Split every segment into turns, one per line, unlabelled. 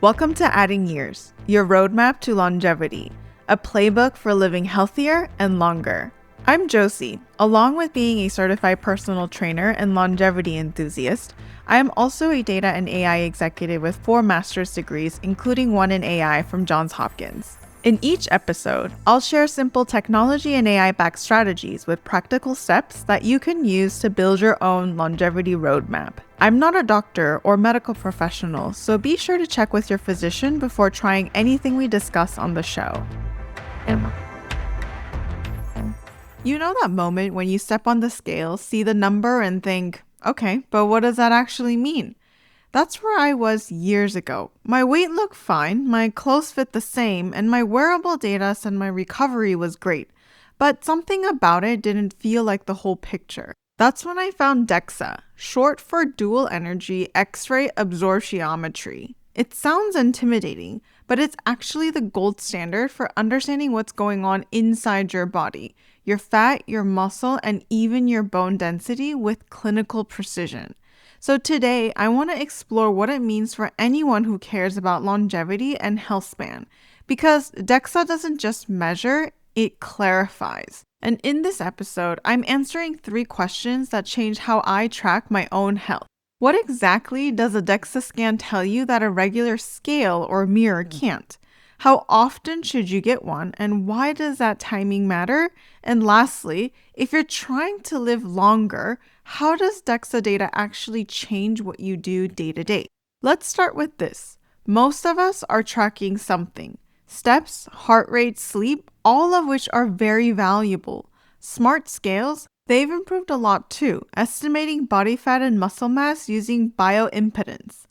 Welcome to Adding Years, your roadmap to longevity, a playbook for living healthier and longer. I'm Josie. Along with being a certified personal trainer and longevity enthusiast, I am also a data and AI executive with 4 master's degrees, including one in AI from Johns Hopkins. In each episode, I'll share simple technology and AI-backed strategies with practical steps that you can use to build your own longevity roadmap. I'm not a doctor or medical professional, so be sure to check with your physician before trying anything we discuss on the show. You know that moment when you step on the scale, see the number, and think, okay, but what does that actually mean? That's where I was years ago. My weight looked fine, my clothes fit the same, and my wearable data said my recovery was great. But something about it didn't feel like the whole picture. That's when I found DEXA, short for Dual Energy X-ray Absorptiometry. It sounds intimidating, but it's actually the gold standard for understanding what's going on inside your body, your fat, your muscle, and even your bone density with clinical precision. So today, I want to explore what it means for anyone who cares about longevity and health span, because DEXA doesn't just measure, it clarifies. And in this episode, I'm answering 3 questions that change how I track my own health. What exactly does a DEXA scan tell you that a regular scale or mirror can't? How often should you get one, and why does that timing matter? And lastly, if you're trying to live longer, how does DEXA data actually change what you do day to day? Let's start with this. Most of us are tracking something. Steps, heart rate, sleep, all of which are very valuable. Smart scales, they've improved a lot too, estimating body fat and muscle mass using bioimpedance.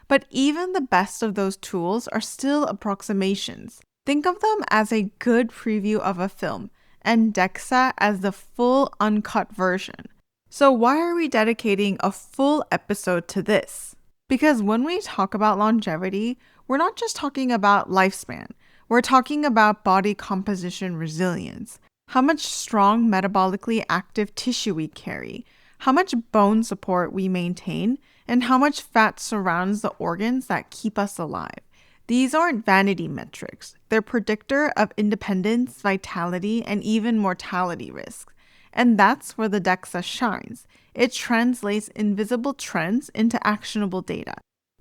But even the best of those tools are still approximations. Think of them as a good preview of a film, and DEXA as the full uncut version. So why are we dedicating a full episode to this? Because when we talk about longevity, we're not just talking about lifespan. We're talking about body composition resilience, how much strong metabolically active tissue we carry, how much bone support we maintain, and how much fat surrounds the organs that keep us alive. These aren't vanity metrics. They're predictor of independence, vitality, and even mortality risks. And that's where the DEXA shines. It translates invisible trends into actionable data.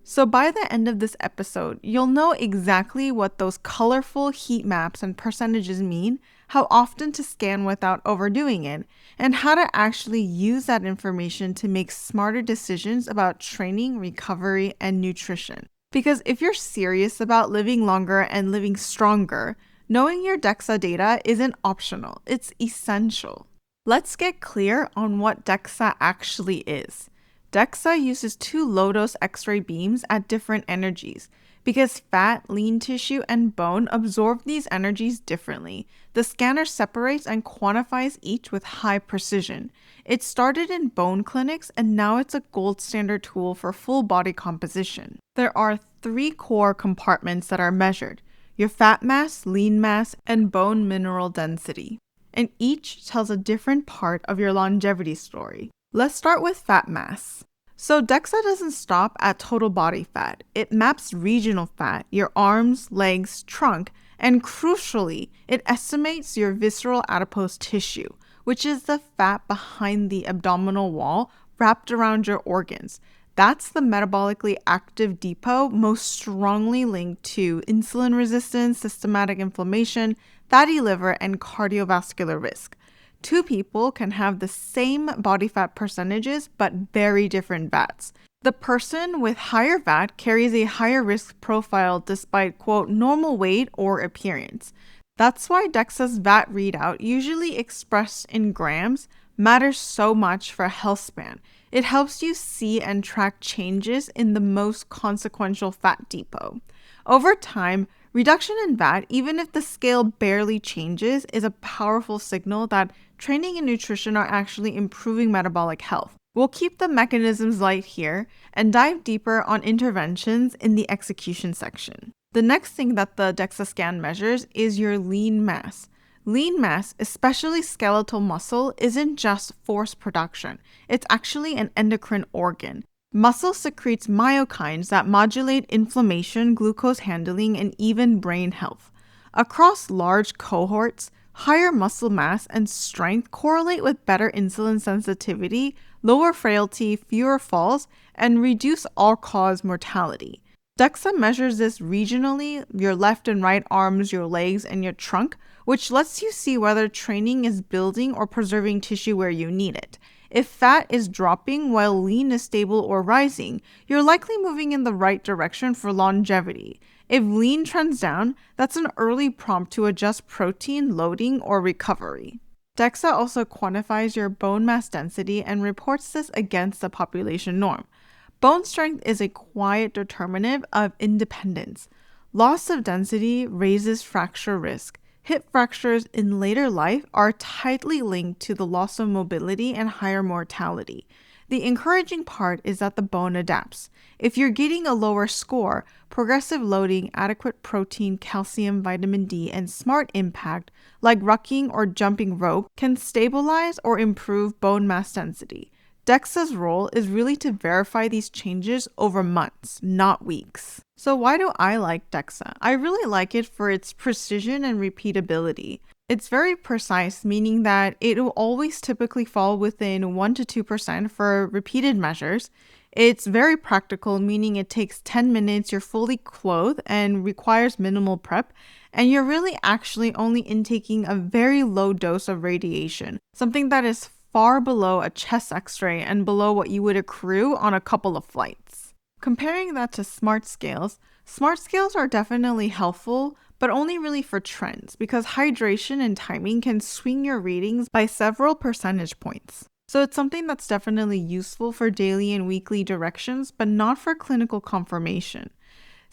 So by the end of this episode, you'll know exactly what those colorful heat maps and percentages mean, how often to scan without overdoing it, and how to actually use that information to make smarter decisions about training, recovery, and nutrition. Because if you're serious about living longer and living stronger, knowing your DEXA data isn't optional, it's essential. Let's get clear on what DEXA actually is. DEXA uses 2 low-dose X-ray beams at different energies. Because fat, lean tissue, and bone absorb these energies differently, the scanner separates and quantifies each with high precision. It started in bone clinics, and now it's a gold standard tool for full body composition. There are 3 core compartments that are measured: your fat mass, lean mass, and bone mineral density. And each tells a different part of your longevity story. Let's start with fat mass. So DEXA doesn't stop at total body fat. It maps regional fat, your arms, legs, trunk, and crucially, it estimates your visceral adipose tissue, which is the fat behind the abdominal wall wrapped around your organs. That's the metabolically active depot most strongly linked to insulin resistance, systematic inflammation, fatty liver, and cardiovascular risk. 2 people can have the same body fat percentages, but very different VATs. The person with higher VAT carries a higher risk profile despite, quote, normal weight or appearance. That's why DEXA's VAT readout, usually expressed in grams, matters so much for health span. It helps you see and track changes in the most consequential fat depot. Over time, reduction in VAT, even if the scale barely changes, is a powerful signal that training and nutrition are actually improving metabolic health. We'll keep the mechanisms light here and dive deeper on interventions in the execution section. The next thing that the DEXA scan measures is your lean mass. Lean mass, especially skeletal muscle, isn't just force production. It's actually an endocrine organ. Muscle secretes myokines that modulate inflammation, glucose handling, and even brain health. Across large cohorts, higher muscle mass and strength correlate with better insulin sensitivity, lower frailty, fewer falls, and reduce all-cause mortality. DEXA measures this regionally, your left and right arms, your legs, and your trunk, which lets you see whether training is building or preserving tissue where you need it. If fat is dropping while lean is stable or rising, you're likely moving in the right direction for longevity. If lean trends down, that's an early prompt to adjust protein loading or recovery. DEXA also quantifies your bone mass density and reports this against the population norm. Bone strength is a quiet determinant of independence. Loss of density raises fracture risk. Hip fractures in later life are tightly linked to the loss of mobility and higher mortality. The encouraging part is that the bone adapts. If you're getting a lower score, progressive loading, adequate protein, calcium, vitamin D, and smart impact, like rucking or jumping rope, can stabilize or improve bone mass density. DEXA's role is really to verify these changes over months, not weeks. So why do I like DEXA? I really like it for its precision and repeatability. It's very precise, meaning that it will always typically fall within 1 to 2% for repeated measures. It's very practical, meaning it takes 10 minutes, you're fully clothed, and requires minimal prep, and you're really actually only intaking a very low dose of radiation, something that is far below a chest x-ray and below what you would accrue on a couple of flights. Comparing that to smart scales are definitely helpful, but only really for trends because hydration and timing can swing your readings by several percentage points. So it's something that's definitely useful for daily and weekly directions, but not for clinical confirmation.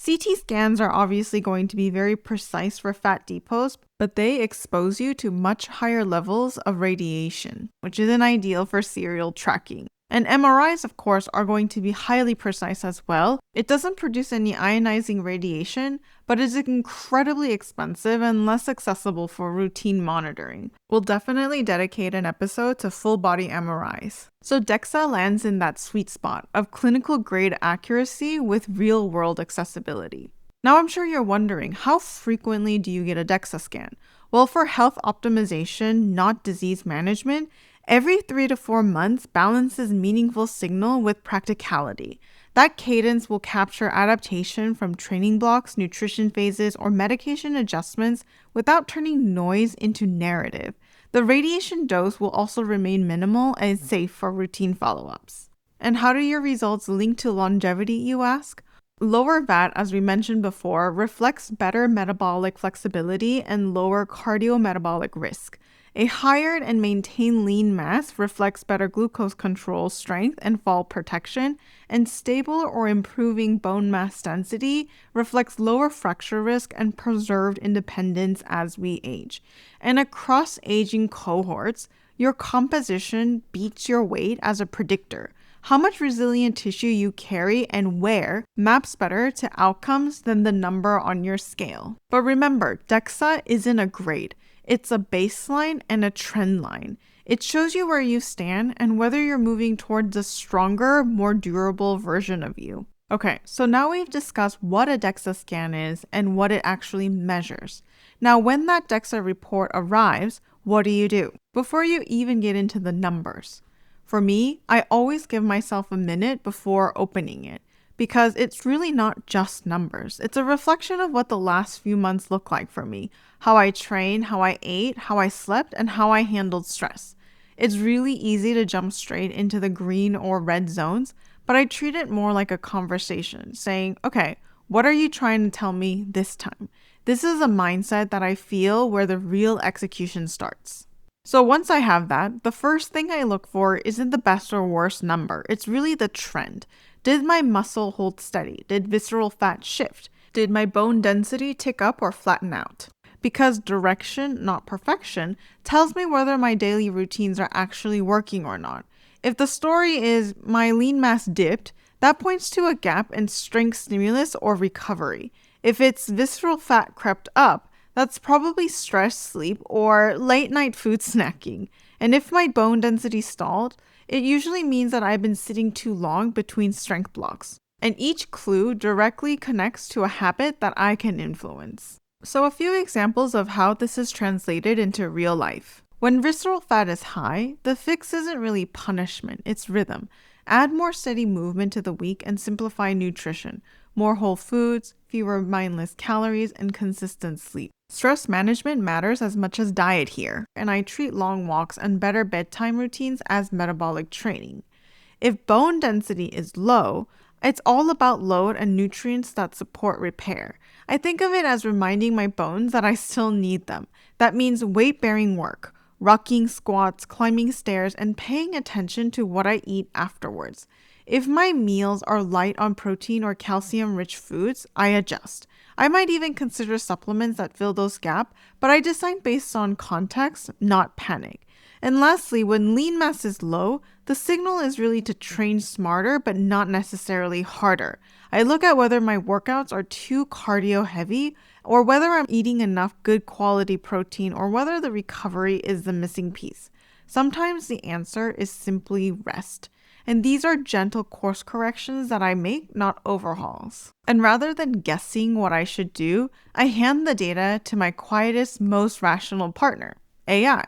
CT scans are obviously going to be very precise for fat depots, but they expose you to much higher levels of radiation, which isn't ideal for serial tracking. And MRIs, of course, are going to be highly precise as well. It doesn't produce any ionizing radiation, but is incredibly expensive and less accessible for routine monitoring. We'll definitely dedicate an episode to full body MRIs. So DEXA lands in that sweet spot of clinical grade accuracy with real world accessibility. Now I'm sure you're wondering, how frequently do you get a DEXA scan? Well, for health optimization, not disease management, every 3 to 4 months balances meaningful signal with practicality. That cadence will capture adaptation from training blocks, nutrition phases, or medication adjustments without turning noise into narrative. The radiation dose will also remain minimal and safe for routine follow-ups. And how do your results link to longevity, you ask? Lower VAT, as we mentioned before, reflects better metabolic flexibility and lower cardiometabolic risk. A higher and maintained lean mass reflects better glucose control, strength, and fall protection, and stable or improving bone mass density reflects lower fracture risk and preserved independence as we age. And across aging cohorts, your composition beats your weight as a predictor. How much resilient tissue you carry and where maps better to outcomes than the number on your scale. But remember, DEXA isn't a grade. It's a baseline and a trend line. It shows you where you stand and whether you're moving towards a stronger, more durable version of you. Okay, so now we've discussed what a DEXA scan is and what it actually measures. Now, when that DEXA report arrives, what do? Before you even get into the numbers. For me, I always give myself a minute before opening it because it's really not just numbers. It's a reflection of what the last few months look like for me, how I trained, how I ate, how I slept, and how I handled stress. It's really easy to jump straight into the green or red zones, but I treat it more like a conversation, saying, okay, what are you trying to tell me this time? This is a mindset that I feel where the real execution starts. So once I have that, the first thing I look for isn't the best or worst number. It's really the trend. Did my muscle hold steady? Did visceral fat shift? Did my bone density tick up or flatten out? Because direction, not perfection, tells me whether my daily routines are actually working or not. If the story is my lean mass dipped, that points to a gap in strength stimulus or recovery. If it's visceral fat crept up, that's probably stress, sleep, or late night food snacking. And if my bone density stalled, It usually means that I've been sitting too long between strength blocks. And each clue directly connects to a habit that I can influence. So a few examples of how this is translated into real life. When visceral fat is high, the fix isn't really punishment, it's rhythm. Add more steady movement to the week and simplify nutrition. More whole foods, fewer mindless calories, and consistent sleep. Stress management matters as much as diet here, and I treat long walks and better bedtime routines as metabolic training. If bone density is low, it's all about load and nutrients that support repair. I think of it as reminding my bones that I still need them. That means weight-bearing work, rocking squats, climbing stairs, and paying attention to what I eat afterwards. If my meals are light on protein or calcium-rich foods, I adjust. I might even consider supplements that fill those gaps, but I decide based on context, not panic. And lastly, when lean mass is low, the signal is really to train smarter but not necessarily harder. I look at whether my workouts are too cardio heavy or whether I'm eating enough good quality protein or whether the recovery is the missing piece. Sometimes the answer is simply rest. And these are gentle course corrections that I make, not overhauls. And rather than guessing what I should do, I hand the data to my quietest, most rational partner, AI.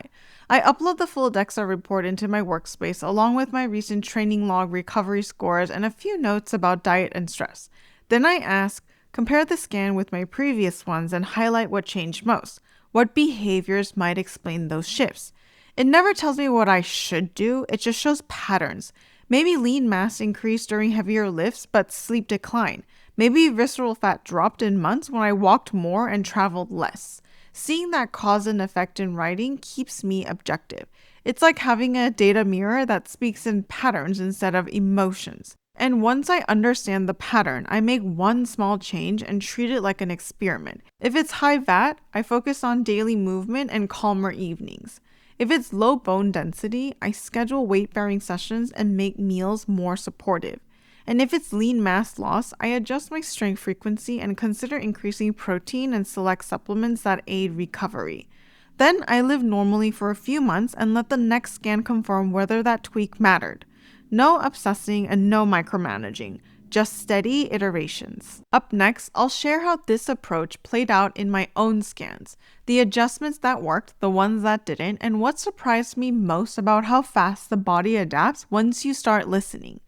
I upload the full DEXA report into my workspace along with my recent training log, recovery scores, and a few notes about diet and stress. Then I ask, compare the scan with my previous ones and highlight what changed most. What behaviors might explain those shifts? It never tells me what I should do, it just shows patterns. Maybe lean mass increased during heavier lifts, but sleep declined. Maybe visceral fat dropped in months when I walked more and traveled less. Seeing that cause and effect in writing keeps me objective. It's like having a data mirror that speaks in patterns instead of emotions. And once I understand the pattern, I make one small change and treat it like an experiment. If it's high VAT, I focus on daily movement and calmer evenings. If it's low bone density, I schedule weight-bearing sessions and make meals more supportive. And if it's lean mass loss, I adjust my strength frequency and consider increasing protein and select supplements that aid recovery. Then I live normally for a few months and let the next scan confirm whether that tweak mattered. No obsessing and no micromanaging, just steady iterations. Up next, I'll share how this approach played out in my own scans, the adjustments that worked, the ones that didn't, and what surprised me most about how fast the body adapts once you start listening.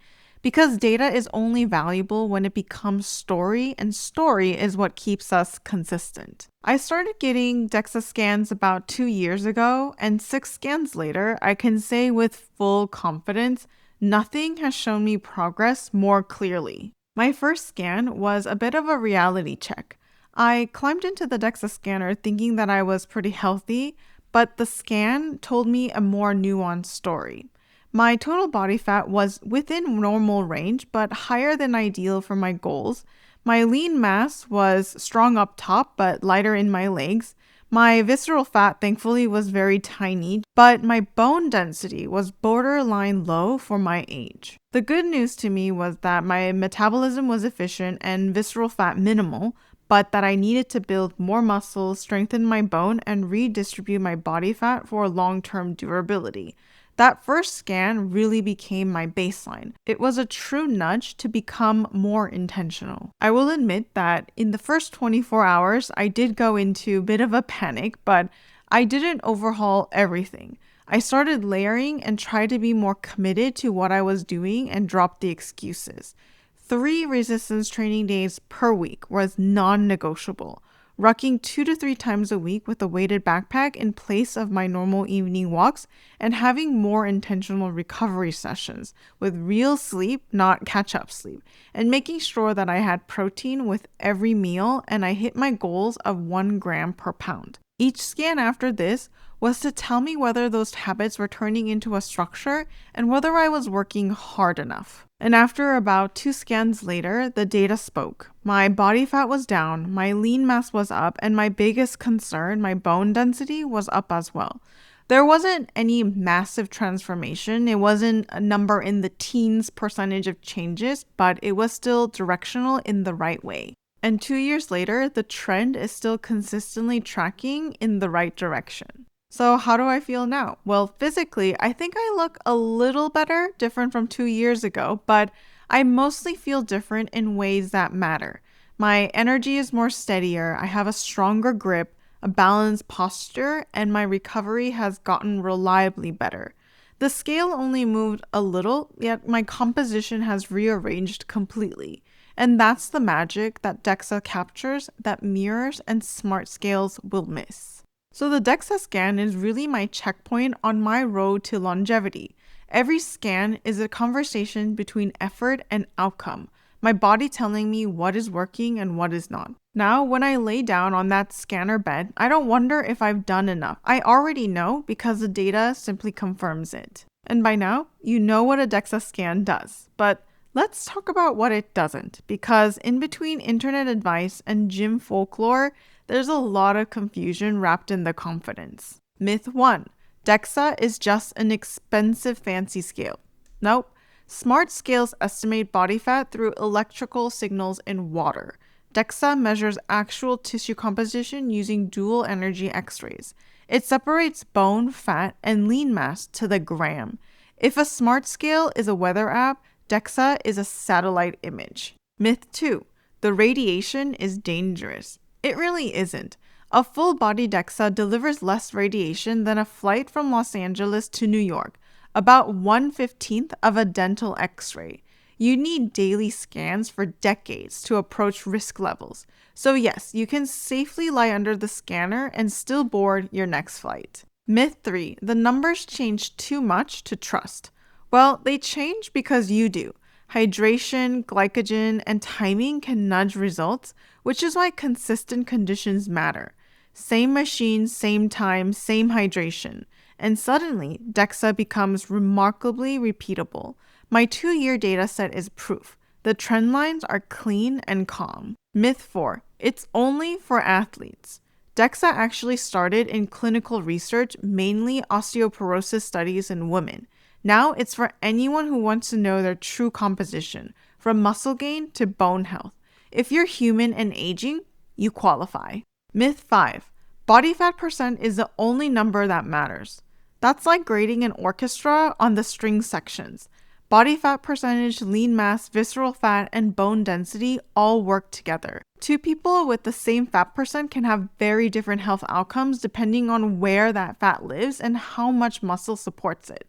Because data is only valuable when it becomes story, and story is what keeps us consistent. I started getting DEXA scans about 2 years ago, and 6 scans later, I can say with full confidence, nothing has shown me progress more clearly. My first scan was a bit of a reality check. I climbed into the DEXA scanner thinking that I was pretty healthy, but the scan told me a more nuanced story. My total body fat was within normal range, but higher than ideal for my goals. My lean mass was strong up top, but lighter in my legs. My visceral fat, thankfully, was very tiny, but my bone density was borderline low for my age. The good news to me was that my metabolism was efficient and visceral fat minimal, but that I needed to build more muscle, strengthen my bone, and redistribute my body fat for long-term durability. That first scan really became my baseline. It was a true nudge to become more intentional. I will admit that in the first 24 hours, I did go into a bit of a panic, but I didn't overhaul everything. I started layering and tried to be more committed to what I was doing and dropped the excuses. 3 resistance training days per week was non-negotiable. Rucking 2 to 3 times a week with a weighted backpack in place of my normal evening walks, and having more intentional recovery sessions with real sleep, not catch-up sleep, and making sure that I had protein with every meal and I hit my goals of 1 gram per pound. Each scan after this was to tell me whether those habits were turning into a structure and whether I was working hard enough. And after about 2 scans later, the data spoke. My body fat was down, my lean mass was up, and my biggest concern, my bone density, was up as well. There wasn't any massive transformation. It wasn't a number in the teens percentage of changes, but it was still directional in the right way. And 2 years later, the trend is still consistently tracking in the right direction. So, how do I feel now? Well, physically, I think I look a little better, different from 2 years ago, but I mostly feel different in ways that matter. My energy is more steadier, I have a stronger grip, a balanced posture, and my recovery has gotten reliably better. The scale only moved a little, yet my composition has rearranged completely. And that's the magic that DEXA captures that mirrors and smart scales will miss. So the DEXA scan is really my checkpoint on my road to longevity. Every scan is a conversation between effort and outcome, my body telling me what is working and what is not. Now, when I lay down on that scanner bed, I don't wonder if I've done enough. I already know because the data simply confirms it. And by now, you know what a DEXA scan does. But let's talk about what it doesn't, because in between internet advice and gym folklore, there's a lot of confusion wrapped in the confidence. Myth 1. DEXA is just an expensive fancy scale. Nope. Smart scales estimate body fat through electrical signals in water. DEXA measures actual tissue composition using dual energy x-rays. It separates bone, fat, and lean mass to the gram. If a smart scale is a weather app, DEXA is a satellite image. Myth 2. The radiation is dangerous. It really isn't. A full body DEXA delivers less radiation than a flight from Los Angeles to New York, about 1/15th of a dental x-ray. You need daily scans for decades to approach risk levels. So yes, you can safely lie under the scanner and still board your next flight. Myth 3. The numbers change too much to trust. Well, they change because you do. Hydration, glycogen, and timing can nudge results, which is why consistent conditions matter. Same machine, same time, same hydration. And suddenly, DEXA becomes remarkably repeatable. My 2-year data set is proof. The trend lines are clean and calm. Myth 4. It's only for athletes. DEXA actually started in clinical research, mainly osteoporosis studies in women. Now it's for anyone who wants to know their true composition, from muscle gain to bone health. If you're human and aging, you qualify. Myth 5. Body fat percent is the only number that matters. That's like grading an orchestra on the string sections. Body fat percentage, lean mass, visceral fat, and bone density all work together. Two people with the same fat percent can have very different health outcomes depending on where that fat lives and how much muscle supports it.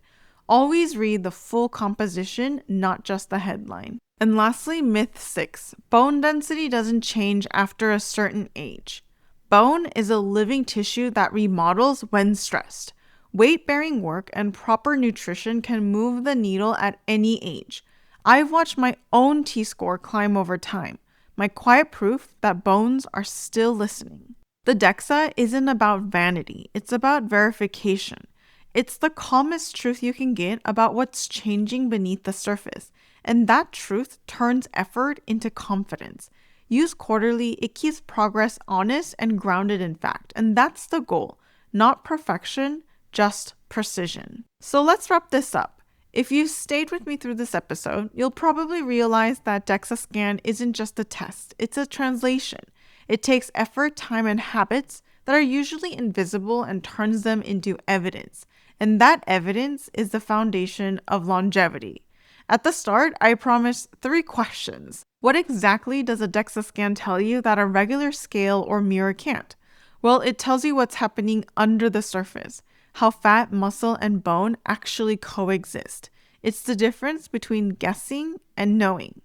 Always read the full composition, not just the headline. And lastly, myth 6. Bone density doesn't change after a certain age. Bone is a living tissue that remodels when stressed. Weight-bearing work and proper nutrition can move the needle at any age. I've watched my own T-score climb over time, my quiet proof that bones are still listening. The DEXA isn't about vanity, it's about verification. It's the calmest truth you can get about what's changing beneath the surface, and that truth turns effort into confidence. Used quarterly, it keeps progress honest and grounded in fact, and that's the goal, not perfection, just precision. So let's wrap this up. If you've stayed with me through this episode, you'll probably realize that DEXA scan isn't just a test, it's a translation. It takes effort, time, and habits that are usually invisible and turns them into evidence. And that evidence is the foundation of longevity. At the start, I promised 3 questions. What exactly does a DEXA scan tell you that a regular scale or mirror can't? Well, it tells you what's happening under the surface, how fat, muscle, and bone actually coexist. It's the difference between guessing and knowing.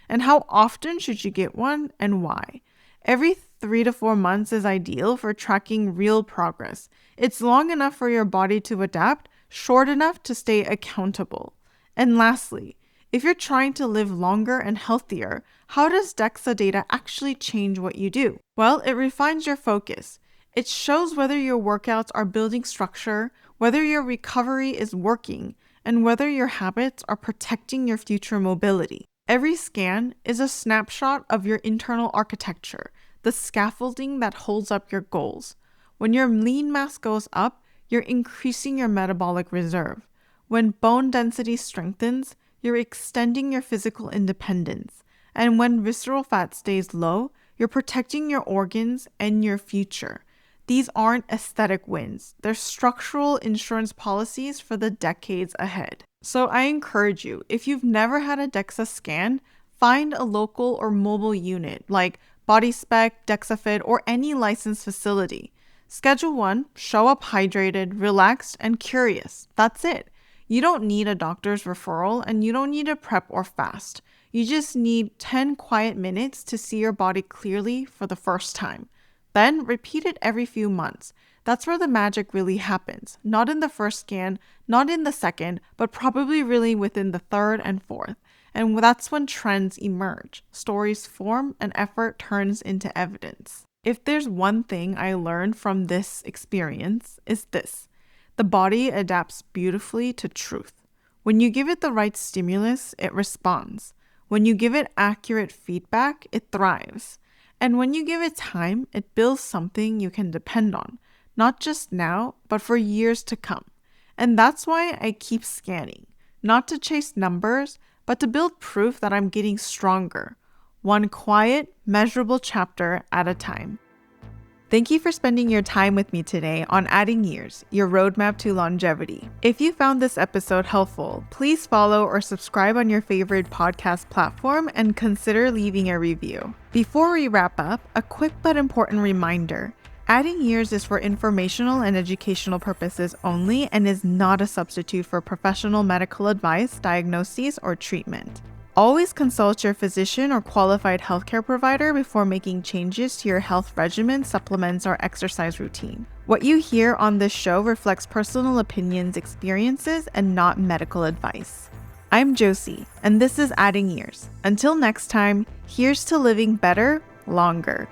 And how often should you get one and why? Every 3 to 4 months is ideal for tracking real progress. It's long enough for your body to adapt, short enough to stay accountable. And lastly, if you're trying to live longer and healthier, how does DEXA data actually change what you do? Well, it refines your focus. It shows whether your workouts are building structure, whether your recovery is working, and whether your habits are protecting your future mobility. Every scan is a snapshot of your internal architecture, the scaffolding that holds up your goals. When your lean mass goes up, you're increasing your metabolic reserve. When bone density strengthens, you're extending your physical independence. And when visceral fat stays low, you're protecting your organs and your future. These aren't aesthetic wins. They're structural insurance policies for the decades ahead. So I encourage you, if you've never had a DEXA scan, find a local or mobile unit like BodySpec, DEXAFit, or any licensed facility. Schedule one, show up hydrated, relaxed, and curious. That's it. You don't need a doctor's referral and you don't need to prep or fast. You just need 10 quiet minutes to see your body clearly for the first time. Then repeat it every few months. That's where the magic really happens. Not in the first scan, not in the second, but probably really within the third and fourth. And that's when trends emerge, stories form, and effort turns into evidence. If there's one thing I learned from this experience, it's this. The body adapts beautifully to truth. When you give it the right stimulus, it responds. When you give it accurate feedback, it thrives. And when you give it time, it builds something you can depend on, not just now, but for years to come. And that's why I keep scanning, not to chase numbers, but to build proof that I'm getting stronger, one quiet, measurable chapter at a time. Thank you for spending your time with me today on Adding Years, your roadmap to longevity. If you found this episode helpful, please follow or subscribe on your favorite podcast platform and consider leaving a review. Before we wrap up, a quick but important reminder. Adding Years is for informational and educational purposes only and is not a substitute for professional medical advice, diagnoses, or treatment. Always consult your physician or qualified healthcare provider before making changes to your health regimen, supplements, or exercise routine. What you hear on this show reflects personal opinions, experiences, and not medical advice. I'm Josie, and this is Adding Years. Until next time, here's to living better, longer.